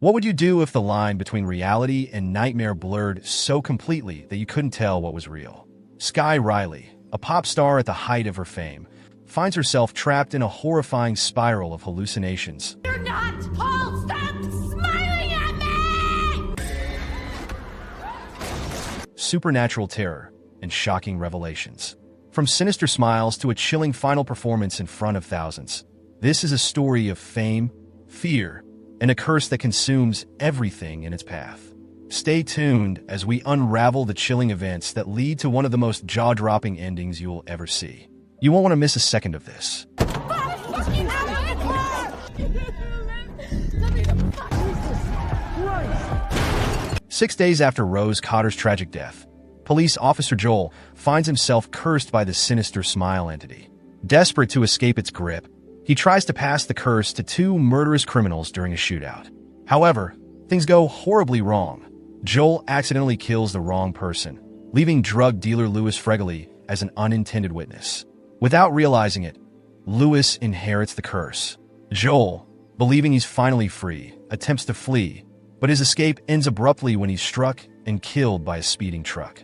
What would you do if the line between reality and nightmare blurred so completely that you couldn't tell what was real? Sky Riley, a pop star at the height of her fame, finds herself trapped in a horrifying spiral of hallucinations. You're not Paul! Stop smiling at me! Supernatural terror and shocking revelations. From sinister smiles to a chilling final performance in front of thousands, this is a story of fame, fear, and a curse that consumes everything in its path. Stay tuned as we unravel the chilling events that lead to one of the most jaw-dropping endings you will ever see. You won't want to miss a second of this. 6 days after Rose Cotter's tragic death, police officer Joel finds himself cursed by the sinister smile entity. Desperate to escape its grip, he tries to pass the curse to two murderous criminals during a shootout. However, things go horribly wrong. Joel accidentally kills the wrong person, leaving drug dealer Louis Fregoli as an unintended witness. Without realizing it, Louis inherits the curse. Joel, believing he's finally free, attempts to flee, but his escape ends abruptly when he's struck and killed by a speeding truck.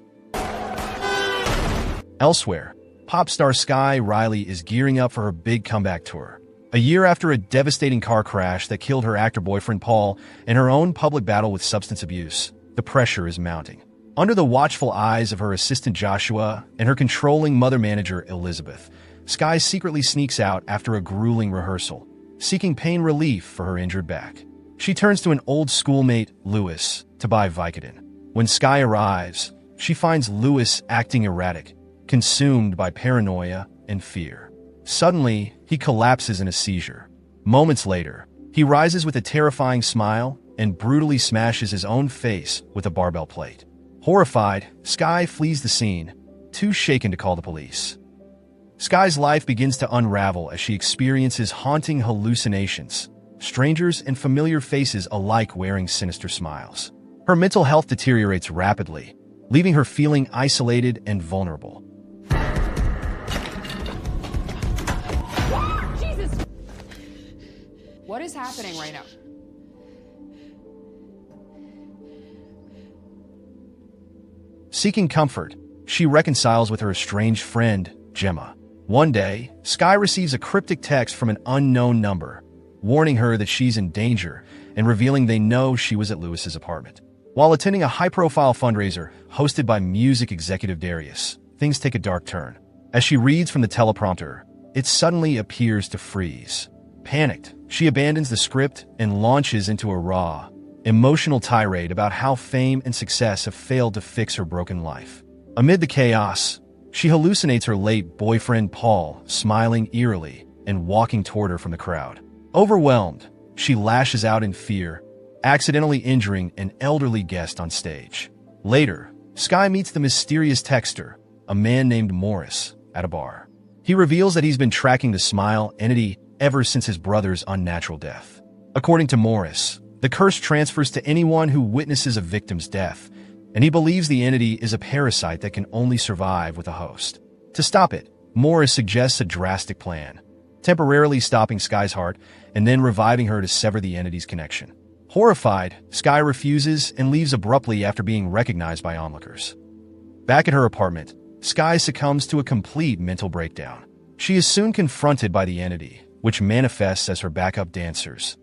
Elsewhere, pop star Sky Riley is gearing up for her big comeback tour. A year after a devastating car crash that killed her actor boyfriend Paul and her own public battle with substance abuse, the pressure is mounting. Under the watchful eyes of her assistant Joshua and her controlling mother manager Elizabeth, Sky secretly sneaks out after a grueling rehearsal, seeking pain relief for her injured back. She turns to an old schoolmate, Louis, to buy Vicodin. When Sky arrives, she finds Louis acting erratic, consumed by paranoia and fear. Suddenly, he collapses in a seizure. Moments later, he rises with a terrifying smile and brutally smashes his own face with a barbell plate. Horrified, Sky flees the scene, too shaken to call the police. Sky's life begins to unravel as she experiences haunting hallucinations, strangers and familiar faces alike wearing sinister smiles. Her mental health deteriorates rapidly, leaving her feeling isolated and vulnerable. Jesus! What is happening right now? Seeking comfort, she reconciles with her estranged friend, Gemma. One day, Sky receives a cryptic text from an unknown number, warning her that she's in danger and revealing they know she was at Louis's apartment. While attending a high-profile fundraiser hosted by music executive Darius, things take a dark turn. As she reads from the teleprompter, it suddenly appears to freeze. Panicked, she abandons the script and launches into a raw, emotional tirade about how fame and success have failed to fix her broken life. Amid the chaos, she hallucinates her late boyfriend Paul smiling eerily and walking toward her from the crowd. Overwhelmed, she lashes out in fear, accidentally injuring an elderly guest on stage. Later, Sky meets the mysterious texter, a man named Morris, at a bar. He reveals that he's been tracking the smile entity ever since his brother's unnatural death. According to Morris, the curse transfers to anyone who witnesses a victim's death, and he believes the entity is a parasite that can only survive with a host. To stop it, Morris suggests a drastic plan, temporarily stopping Sky's heart and then reviving her to sever the entity's connection. Horrified, Sky refuses and leaves abruptly after being recognized by onlookers. Back at her apartment, Sky succumbs to a complete mental breakdown. She is soon confronted by the entity, which manifests as her backup dancers,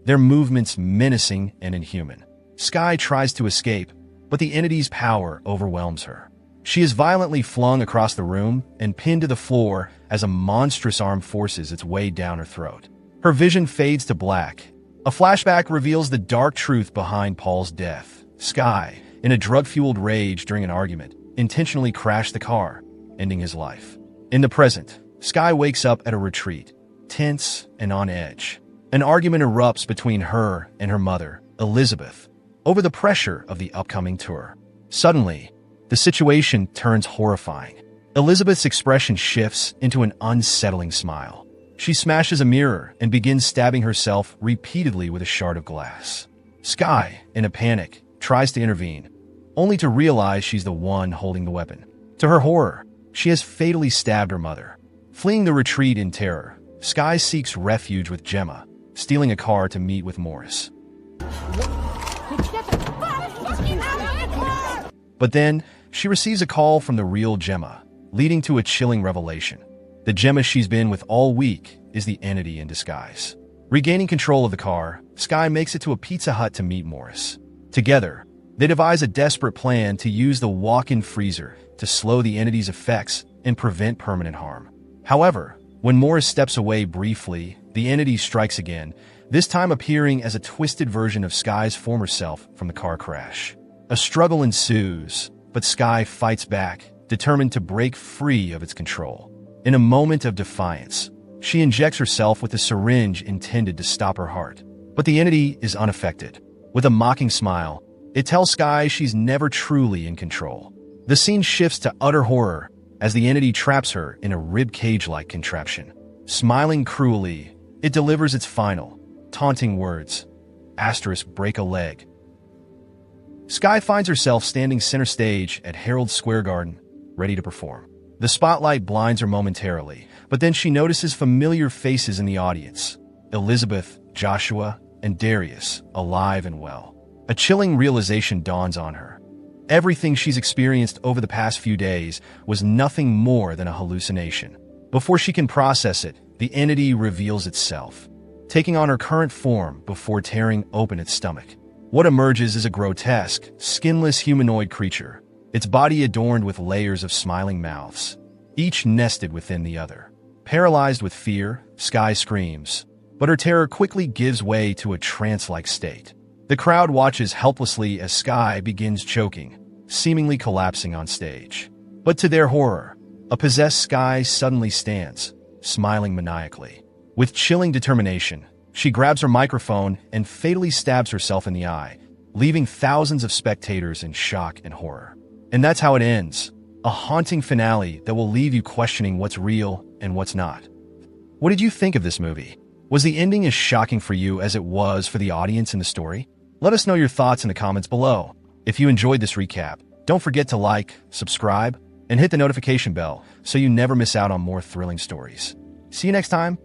their movements menacing and inhuman. Sky tries to escape, but the entity's power overwhelms her. She is violently flung across the room and pinned to the floor as a monstrous arm forces its way down her throat. Her vision fades to black. A flashback reveals the dark truth behind Paul's death. Sky, in a drug-fueled rage during an argument, intentionally crashed the car, ending his life. In the present, Sky wakes up at a retreat, tense and on edge. An argument erupts between her and her mother, Elizabeth, over the pressure of the upcoming tour. Suddenly, the situation turns horrifying. Elizabeth's expression shifts into an unsettling smile. She smashes a mirror and begins stabbing herself repeatedly with a shard of glass. Sky, in a panic, tries to intervene, only to realize she's the one holding the weapon. To her horror, she has fatally stabbed her mother. Fleeing the retreat in terror, Sky seeks refuge with Gemma, stealing a car to meet with Morris. But then, she receives a call from the real Gemma, leading to a chilling revelation. The Gemma she's been with all week is the entity in disguise. Regaining control of the car, Skye makes it to a Pizza Hut to meet Morris. Together, they devise a desperate plan to use the walk-in freezer to slow the entity's effects and prevent permanent harm. However, when Morris steps away briefly, the entity strikes again, this time appearing as a twisted version of Skye's former self from the car crash. A struggle ensues, but Skye fights back, determined to break free of its control. In a moment of defiance, she injects herself with a syringe intended to stop her heart. But the entity is unaffected. With a mocking smile, it tells Skye she's never truly in control. The scene shifts to utter horror as the entity traps her in a rib-cage-like contraption. Smiling cruelly, it delivers its final, taunting words, * break a leg. Skye finds herself standing center stage at Herald Square Garden, ready to perform. The spotlight blinds her momentarily, but then she notices familiar faces in the audience. Elizabeth, Joshua, and Darius, alive and well. A chilling realization dawns on her. Everything she's experienced over the past few days was nothing more than a hallucination. Before she can process it, the entity reveals itself, taking on her current form before tearing open its stomach. What emerges is a grotesque, skinless humanoid creature, its body adorned with layers of smiling mouths, each nested within the other. Paralyzed with fear, Skye screams, but her terror quickly gives way to a trance-like state. The crowd watches helplessly as Skye begins choking, seemingly collapsing on stage. But to their horror, a possessed Skye suddenly stands, smiling maniacally. With chilling determination, she grabs her microphone and fatally stabs herself in the eye, leaving thousands of spectators in shock and horror. And that's how it ends, a haunting finale that will leave you questioning what's real and what's not. What did you think of this movie? Was the ending as shocking for you as it was for the audience in the story? Let us know your thoughts in the comments below. If you enjoyed this recap, don't forget to like, subscribe, and hit the notification bell so you never miss out on more thrilling stories. See you next time.